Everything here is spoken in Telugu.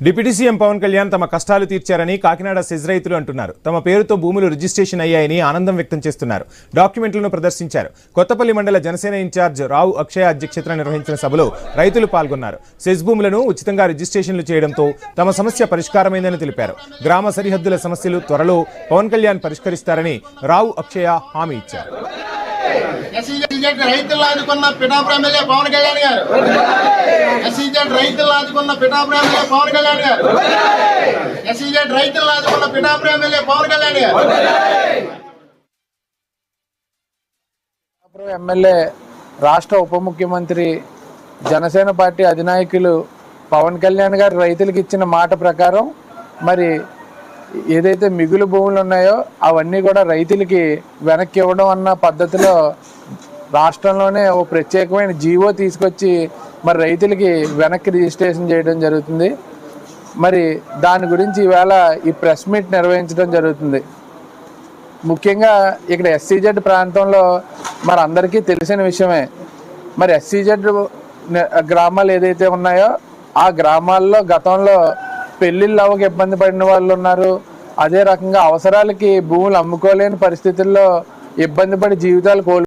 డిప్యూటీ సీఎం పవన్ కళ్యాణ్ తమ కష్టాలు తీర్చారని కాకినాడ సెజ్ రైతులు అంటున్నారు. తమ పేరుతో భూములు రిజిస్ట్రేషన్ అయ్యాయని ఆనందం వ్యక్తం చేస్తున్నారు. డాక్యుమెంట్లను ప్రదర్శించారు. కొత్తపల్లి మండల జనసేన ఇన్ఛార్జ్ రావు అక్షయ అధ్యక్షతన నిర్వహించిన సభలో రైతులు పాల్గొన్నారు. సెజ్ భూములను ఉచితంగా రిజిస్ట్రేషన్లు చేయడంతో తమ సమస్య పరిష్కారమైందని తెలిపారు. గ్రామ సరిహద్దుల సమస్యలు త్వరలో పవన్ కళ్యాణ్ పరిష్కరిస్తారని రావు అక్షయ హామీ ఇచ్చారు. రైతులు ఆదుకున్న పిఠాపురం ఎమ్మెల్యే పవన్ కళ్యాణ్ గారు, ఎస్ఈజెడ్ రైతులు ఆదుకున్న పిఠాపురం ఎమ్మెల్యే పవన్ కళ్యాణ్ గారు, ఎస్ఈజెడ్ రైతులు ఆదుకున్న పిఠాపురం ఎమ్మెల్యే పవన్ కళ్యాణ్ గారు. పిఠాపురం ఎమ్మెల్యే రాష్ట్ర ఉప ముఖ్యమంత్రి జనసేన పార్టీ అధినాయకులు పవన్ కళ్యాణ్ గారు రైతులకు ఇచ్చిన మాట ప్రకారం మరి ఏదైతే మిగులు భూములు ఉన్నాయో అవన్నీ కూడా రైతులకి వెనక్కి ఇవ్వడం అన్న పద్ధతిలో రాష్ట్రంలోనే ఓ ప్రత్యేకమైన జీవో తీసుకొచ్చి మరి రైతులకి వెనక్కి రిజిస్ట్రేషన్ చేయడం జరుగుతుంది. మరి దాని గురించి ఈవేళ ఈ ప్రెస్ మీట్ నిర్వహించడం జరుగుతుంది. ముఖ్యంగా ఇక్కడ ఎస్సీజెడ్ ప్రాంతంలో మరి అందరికీ తెలిసిన విషయమే. మరి ఎస్సీజెడ్ గ్రామాలు ఏదైతే ఉన్నాయో ఆ గ్రామాల్లో గతంలో పెళ్లిళ్ళు అవ్వక ఇబ్బంది పడిన వాళ్ళు ఉన్నారు. అదే రకంగా అవసరాలకి భూములు అమ్ముకోలేని పరిస్థితుల్లో ఇబ్బంది పడి జీవితాలు